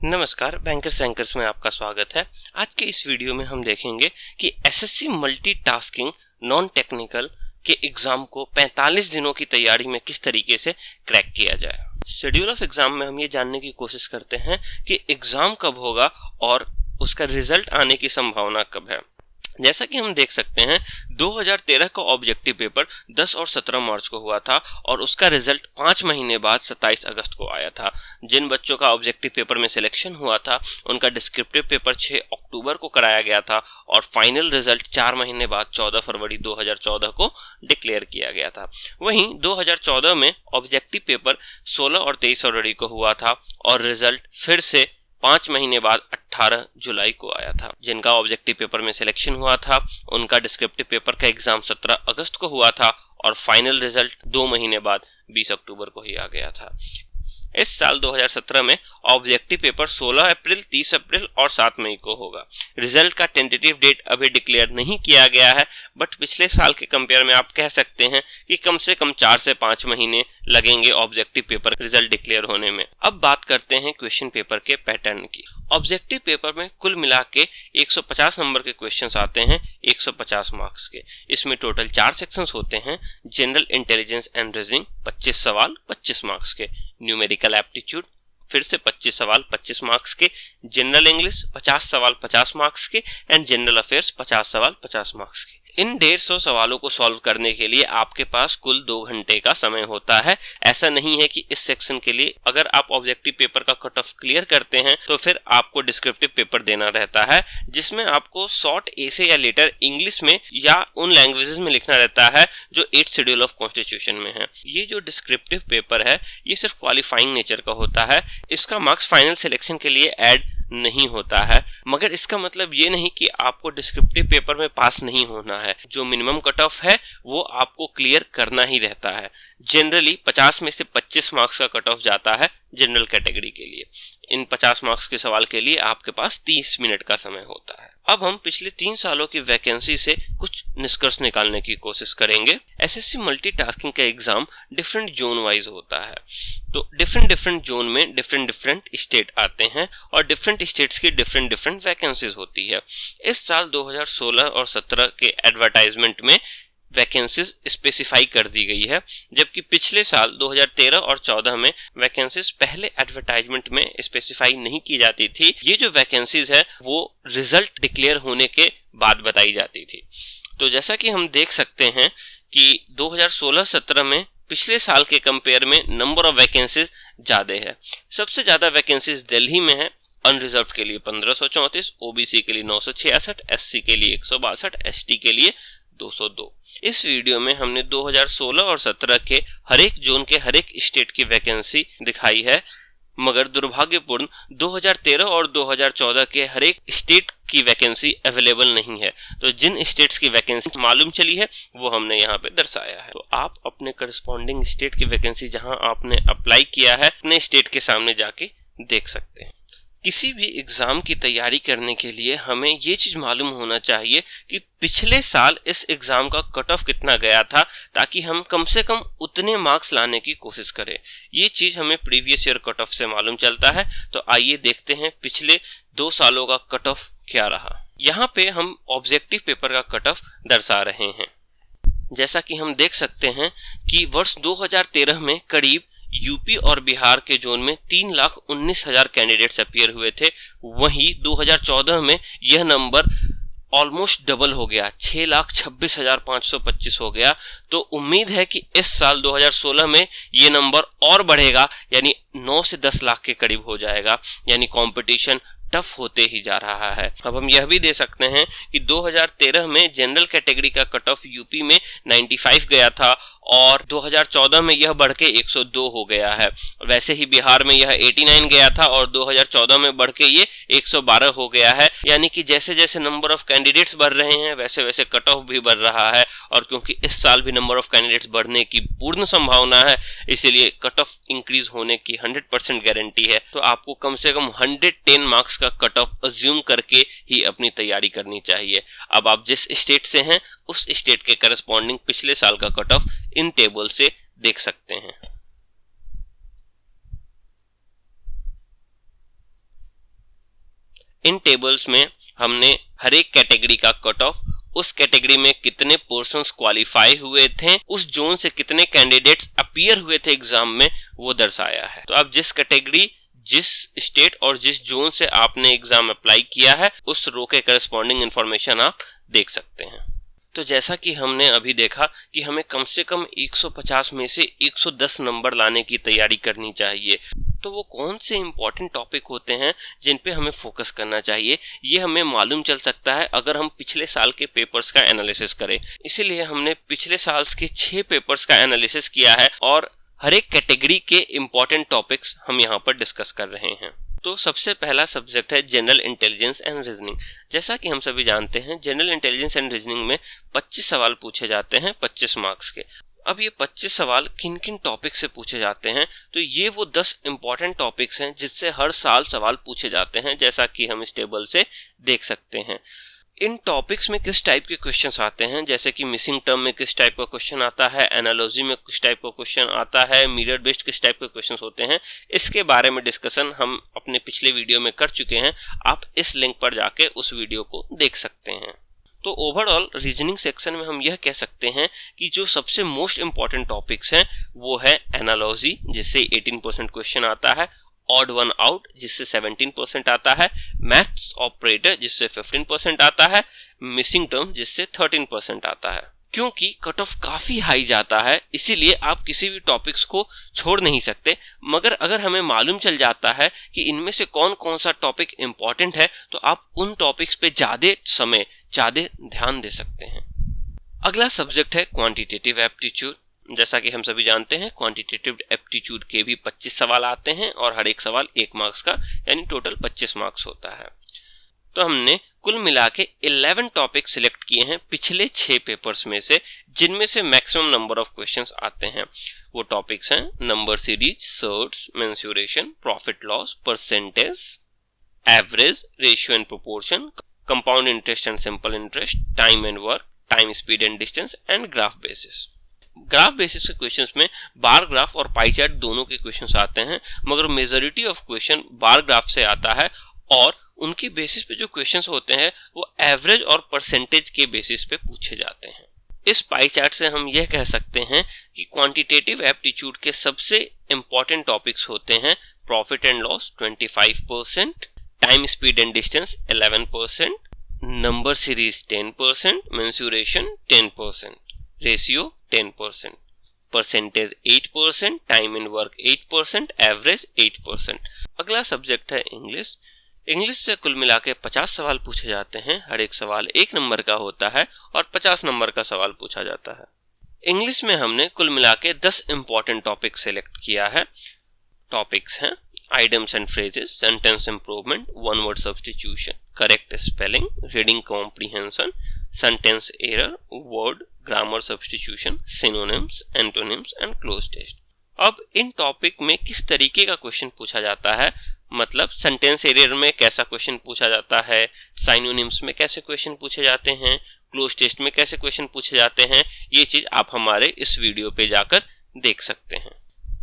नमस्कार, bankers rankers में आपका स्वागत है। आज के इस वीडियो में हम देखेंगे कि एसएससी मल्टीटास्किंग नॉन टेक्निकल के एग्जाम को 45 दिनों की तैयारी में किस तरीके से क्रैक किया जाए। शेड्यूल ऑफ एग्जाम में हम ये जानने की कोशिश करते हैं कि एग्जाम कब होगा और उसका रिजल्ट आने की संभावना कब है। जैसा कि हम देख सकते हैं 2013 का ऑब्जेक्टिव पेपर 10 और 17 मार्च को हुआ था और उसका रिजल्ट 5 महीने बाद 27 अगस्त को आया था। जिन बच्चों का ऑब्जेक्टिव पेपर में सिलेक्शन हुआ था उनका डिस्क्रिप्टिव पेपर 6 अक्टूबर को कराया गया था और फाइनल रिजल्ट 4 महीने बाद 14 फरवरी 2014 को डिक्लेयर किया गया था। वहीं 2014 में ऑब्जेक्टिव पेपर 16 और 23 फरवरी को हुआ था और रिजल्ट फिर से 5 महीने बाद 18 जुलाई को आया था। जिनका ऑब्जेक्टिव पेपर में सिलेक्शन हुआ था उनका डिस्क्रिप्टिव पेपर का एग्जाम 17 अगस्त को हुआ था और फाइनल रिजल्ट 2 महीने बाद 20 अक्टूबर को ही आ गया था। इस साल 2017 में ऑब्जेक्टिव पेपर 16 अप्रैल, 30 अप्रैल और 7 मई को होगा। रिजल्ट का टेंटेटिव डेट अभी डिक्लेयर नहीं किया गया है, बट पिछले साल के कंपेयर में आप कह सकते हैं कि कम से कम 4 से 5 महीने लगेंगे ऑब्जेक्टिव पेपर रिजल्ट डिक्लेयर होने में। अब बात करते हैं क्वेश्चन पेपर के पैटर्न की। ऑब्जेक्टिव पेपर में कुल मिला के 150 नंबर के क्वेश्चंस आते हैं 150 मार्क्स के। इसमें टोटल 4 सेक्शंस होते हैं। जनरल इंटेलिजेंस एंड रीजनिंग 25 सवाल 25 मार्क्स के, न्यूमेरिकल एप्टीट्यूड फिर से 25 सवाल 25 मार्क्स के, जनरल इंग्लिश 50 सवाल 50 मार्क्स के एंड जनरल अफेयर्स 50 सवाल 50 मार्क्स के। इन 150 सवालों को सॉल्व करने के लिए आपके पास कुल 2 घंटे का समय होता है। ऐसा नहीं है कि इस सेक्शन के लिए अगर आप ऑब्जेक्टिव पेपर का कट ऑफ क्लियर करते हैं तो फिर आपको डिस्क्रिप्टिव पेपर देना रहता है, जिसमें आपको शॉर्ट एसे या लेटर इंग्लिश में या उन लैंग्वेजेस में लिखना रहता है जो 8th शेड्यूल ऑफ कॉन्स्टिट्यूशन में है। ये जो डिस्क्रिप्टिव पेपर है ये सिर्फ क्वालिफाइंग नेचर का होता है। इसका मार्क्स फाइनल सिलेक्शन के लिए ऐड नहीं होता है, मगर इसका मतलब ये नहीं कि आपको डिस्क्रिप्टिव पेपर में पास नहीं होना है। जो मिनिमम कट ऑफ है वो आपको क्लियर करना ही रहता है। जनरली 50 में से 25 मार्क्स का कट ऑफ जाता है जनरल कैटेगरी के लिए। इन 50 मार्क्स के सवाल के लिए आपके पास 30 मिनट का समय होता है। अब हम पिछले 3 सालों की वैकेंसी से कुछ निष्कर्ष निकालने की कोशिश करेंगे। एसएससी मल्टीटास्किंग का एग्जाम डिफरेंट जोन वाइज होता है, तो डिफरेंट जोन में डिफरेंट स्टेट आते हैं और डिफरेंट स्टेट्स की डिफरेंट वैकेंसीज होती है। इस साल 2016 और 17 के एडवर्टाइजमेंट में वैकेंसीज स्पेसिफाई कर दी गई है, जबकि पिछले साल 2013 और 14 में वैकेंसीज पहले एडवर्टाइजमेंट में स्पेसिफाई नहीं की जाती थी। ये जो वैकेंसीज है वो रिजल्ट डिक्लेयर होने के बाद बताई जाती थी। तो जैसा कि हम देख सकते हैं कि 2016-17 में पिछले साल के कंपेयर में नंबर ऑफ वैकेंसीज ज्यादा है। सबसे ज्यादा वैकेंसीज दिल्ली में है। अनरिजर्व के लिए 1534, ओबीसी के लिए 966, एससी के लिए 162, एसटी के लिए 202। इस वीडियो में हमने 2016 और 17 के हर एक जोन के हर एक स्टेट की वैकेंसी दिखाई है, मगर दुर्भाग्यपूर्ण 2013 और 2014 के हर एक स्टेट की वैकेंसी अवेलेबल नहीं है। तो जिन स्टेट्स की वैकेंसी मालूम चली है वो हमने यहाँ पे दर्शाया है। तो आप अपने करस्पॉन्डिंग स्टेट की वैकेंसी जहां आपने अप्लाई किया है अपने स्टेट के सामने जाके देख सकते हैं। किसी भी एग्जाम की तैयारी करने के लिए हमें ये चीज मालूम होना चाहिए कि पिछले साल इस एग्जाम का कट ऑफ कितना गया था, ताकि हम कम से कम उतने मार्क्स लाने की कोशिश करें। ये चीज हमें प्रीवियस ईयर कट ऑफ से मालूम चलता है। तो आइए देखते हैं पिछले 2 सालों का कट ऑफ क्या रहा। यहाँ पे हम ऑब्जेक्टिव पेपर का कट ऑफ दर्शा रहे हैं। जैसा कि हम देख सकते हैं कि वर्ष 2013 में करीब यूपी और बिहार के जोन में 3,19,000 कैंडिडेट्स अपीयर हुए थे। वहीं 2014 में यह नंबर ऑलमोस्ट डबल हो गया, 6,26,525 हो गया। तो उम्मीद है कि इस साल 2016 में ये नंबर और बढ़ेगा, यानी 9 से 10 लाख के करीब हो जाएगा। यानी कंपटीशन टफ होते ही जा रहा है। अब हम यह भी दे सकते हैं कि 2013 में जनरल कैटेगरी का कट ऑफ यूपी में 95 गया था और 2014 में यह बढ़ के 102 हो गया है। वैसे ही बिहार में यह 89 गया था और 2014 में बढ़ के ये 112 हो गया है। यानी कि जैसे जैसे नंबर ऑफ कैंडिडेट्स बढ़ रहे हैं वैसे वैसे कट ऑफ भी बढ़ रहा है। और क्योंकि इस साल भी नंबर ऑफ कैंडिडेट्स बढ़ने की पूर्ण संभावना है, इसीलिए कट ऑफ इंक्रीज होने की 100% गारंटी है। तो आपको कम से कम 110 मार्क्स का कट ऑफ अज्यूम करके ही अपनी तैयारी करनी चाहिए। अब आप जिस स्टेट से हैं उस स्टेट के करस्पॉन्डिंग पिछले साल का कट ऑफ इन टेबल से देख सकते हैं। इन टेबल्स में हमने हर एक कैटेगरी का कट ऑफ, उस कैटेगरी में कितने पर्सन्स क्वालिफाई हुए थे, उस जोन से कितने कैंडिडेट्स अपीयर हुए थे एग्जाम में, वो दर्शाया है। तो आप जिस कैटेगरी, जिस स्टेट और जिस जोन से आपने एग्जाम अप्लाई किया है, उस रो के करस्पॉन्डिंग इंफॉर्मेशन आप देख सकते हैं। तो जैसा कि हमने अभी देखा कि हमें कम से कम 150 में से 110 नंबर लाने की तैयारी करनी चाहिए। तो वो कौन से इंपॉर्टेंट टॉपिक होते हैं जिन पे हमें फोकस करना चाहिए, ये हमें मालूम चल सकता है अगर हम पिछले साल के पेपर्स का एनालिसिस करें। इसीलिए हमने पिछले साल के 6 पेपर्स का एनालिसिस किया है और हर एक कैटेगरी के इंपॉर्टेंट टॉपिक्स हम यहाँ पर डिस्कस कर रहे हैं। तो सबसे पहला सब्जेक्ट है जनरल इंटेलिजेंस एंड रीजनिंग। जैसा कि हम सभी जानते हैं, जनरल इंटेलिजेंस एंड रीजनिंग में 25 सवाल पूछे जाते हैं 25 मार्क्स के। अब ये 25 सवाल किन किन टॉपिक से पूछे जाते हैं, तो ये वो 10 इंपॉर्टेंट टॉपिक्स हैं जिससे हर साल सवाल पूछे जाते हैं, जैसा कि हम इस टेबल से देख सकते हैं। इन टॉपिक्स में किस टाइप के क्वेश्चंस आते हैं, जैसे कि मिसिंग टर्म में किस टाइप का क्वेश्चन आता है, एनालॉजी में किस टाइप का क्वेश्चन आता है, मिरर बेस्ड किस टाइप के क्वेश्चंस होते हैं, इसके बारे में डिस्कशन हम अपने पिछले वीडियो में कर चुके हैं। आप इस लिंक पर जाके उस वीडियो को देख सकते हैं। तो ओवरऑल रीजनिंग सेक्शन में हम यह कह सकते हैं कि जो सबसे मोस्ट इंपॉर्टेंट टॉपिक्स हैं वो है एनालॉजी, जिससे 18% क्वेश्चन आता है, ऑड वन आउट जिससे 17% आता है, मैथ्स ऑपरेटर जिससे 15% आता है, मिसिंग टर्म जिससे 13% आता है। क्योंकि कट ऑफ काफी हाई जाता है, इसीलिए आप किसी भी टॉपिक्स को छोड़ नहीं सकते। मगर अगर हमें मालूम चल जाता है कि इनमें से कौन कौन सा टॉपिक इंपॉर्टेंट है, तो आप उन टॉपिक्स पे ज्यादा ध्यान दे सकते हैं। अगला सब्जेक्ट है क्वांटिटेटिव एप्टीट्यूड। जैसा कि हम सभी जानते हैं, क्वांटिटेटिव एप्टीट्यूड के भी 25 सवाल आते हैं और हर एक सवाल 1 मार्क्स का, यानी टोटल 25 मार्क्स होता है। तो हमने कुल मिला के 11 टॉपिक सिलेक्ट किए हैं पिछले 6 पेपर्स में से, जिनमें से मैक्सिमम नंबर ऑफ क्वेश्चंस आते हैं। वो टॉपिक्स हैं number series, surds, mensuration, profit loss, percentage, average, ratio and proportion, compound interest and simple interest, time and work, time speed and distance and graph basis. Graph basis के questions में bar graph और pie chart दोनों के questions आते हैं, मगर majority of question bar graph से आता है और उनके बेसिस पे जो क्वेश्चंस होते हैं वो एवरेज और परसेंटेज के बेसिस पे पूछे जाते हैं। इस पाई चार्ट से हम यह कह सकते हैं कि क्वांटिटेटिव एप्टीट्यूड के सबसे इंपॉर्टेंट टॉपिक्स होते हैं profit and loss 25%, time speed and distance 11%, number series 10%, mensuration 10%, ratio 10%, percentage 8%, time and work 8%, average 8%। अगला सब्जेक्ट है इंग्लिश। इंग्लिश से कुल मिला के 50 सवाल पूछे जाते हैं, हर एक सवाल 1 नंबर का होता है और 50 नंबर का सवाल पूछा जाता है। इंग्लिश में हमने कुल मिला के 10 इंपॉर्टेंट टॉपिक सेलेक्ट किया है। टॉपिक्स हैं items and phrases, sentence improvement, one word substitution, correct spelling, reading comprehension, sentence error, word grammar substitution, synonyms, antonyms and cloze test. अब इन टॉपिक में किस तरीके का क्वेश्चन पूछा जाता है, मतलब सेंटेंस एरर में कैसा क्वेश्चन पूछा जाता है, साइनोनिम्स में कैसे क्वेश्चन पूछे जाते हैं, क्लोज टेस्ट में कैसे क्वेश्चन पूछे जाते हैं, ये चीज आप हमारे इस वीडियो पे जाकर देख सकते हैं।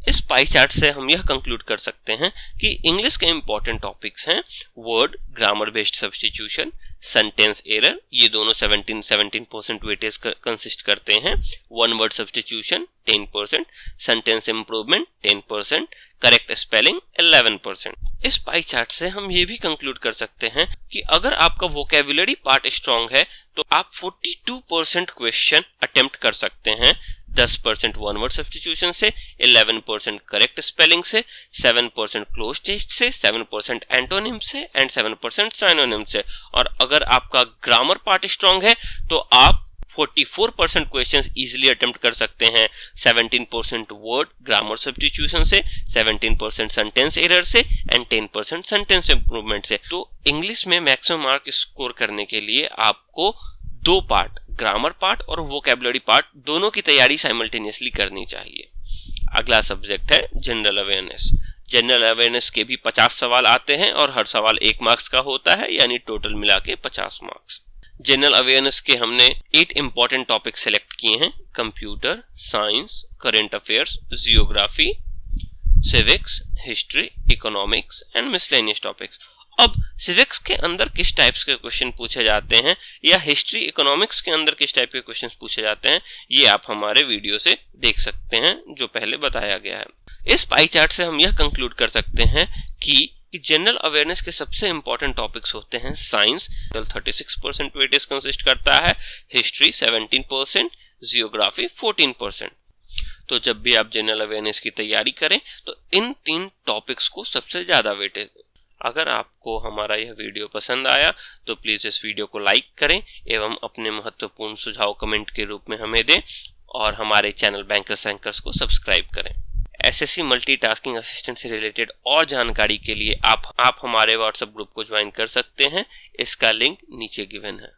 इस पाई चार्ट से हम यह कंक्लूड कर सकते हैं कि इंग्लिश के इंपॉर्टेंट टॉपिक्स हैं word grammar based substitution, sentence error, ये दोनों 17% वेटेज कंसिस्ट करते हैं, one word substitution 10%, sentence improvement 10%, correct spelling 11%। इस पाई चार्ट से हम ये भी कंक्लूड कर सकते हैं कि अगर आपका वोकैबुलरी पार्ट स्ट्रांग है तो आप 42% क्वेश्चन अटेम्प्ट कर सकते हैं, 10% वन वर्ड सब्स्टिट्यूशन से, 11% करेक्ट स्पेलिंग से, 7% क्लोज टेस्ट से, 7% एंटोनिम से एंड 7% साइनोनिम से। और अगर आपका ग्रामर पार्ट स्ट्रांग है तो आप 44% क्वेश्चंस इजीली अटेम्प्ट कर सकते हैं, 17% वर्ड ग्रामर सब्स्टिट्यूशन से, 17% सेंटेंस एरर से एंड 10% सेंटेंस इंप्रूवमेंट से। तो इंग्लिश में मैक्सिमम मार्क स्कोर करने के लिए आपको 2 पार्ट, ग्रामर पार्ट और वोकैबुलरी पार्ट, दोनों की तैयारी साइमल्टेनियसली करनी चाहिए। अगला सब्जेक्ट है जनरल अवेयरनेस। जनरल अवेयरनेस के भी 50 सवाल आते हैं और हर सवाल 1 मार्क्स का होता है, यानी टोटल मिला के 50 मार्क्स। जनरल अवेयरनेस के हमने 8 इंपॉर्टेंट टॉपिक सेलेक्ट किए हैं, computer science, current affairs, geography, civics, history, economics and miscellaneous topics. अब सिविक्स के अंदर किस टाइप्स के क्वेश्चन पूछे जाते हैं या हिस्ट्री इकोनॉमिक्स के अंदर किस टाइप के क्वेश्चन पूछे जाते हैं, ये आप हमारे वीडियो से देख सकते हैं जो पहले बताया गया है। इस पाई चार्ट से हम यह कंक्लूड कर सकते हैं कि जनरल अवेयरनेस के सबसे इंपॉर्टेंट टॉपिक्स होते हैं साइंस 36% वेटेज कंसिस्ट करता है, हिस्ट्री 17%, जियोग्राफी 14%। तो जब भी आप जनरल अवेयरनेस की तैयारी करें तो इन 3 टॉपिक्स को सबसे ज्यादा वेटेज। अगर आपको हमारा यह वीडियो पसंद आया तो प्लीज इस वीडियो को लाइक करें एवं अपने महत्वपूर्ण सुझाव कमेंट के रूप में हमें दें और हमारे चैनल बैंकर्स एंकर्स को सब्सक्राइब करें। एसएससी मल्टीटास्किंग असिस्टेंट से रिलेटेड और जानकारी के लिए आप हमारे व्हाट्सएप ग्रुप को ज्वाइन कर सकते हैं। इसका लिंक नीचे गिवन है।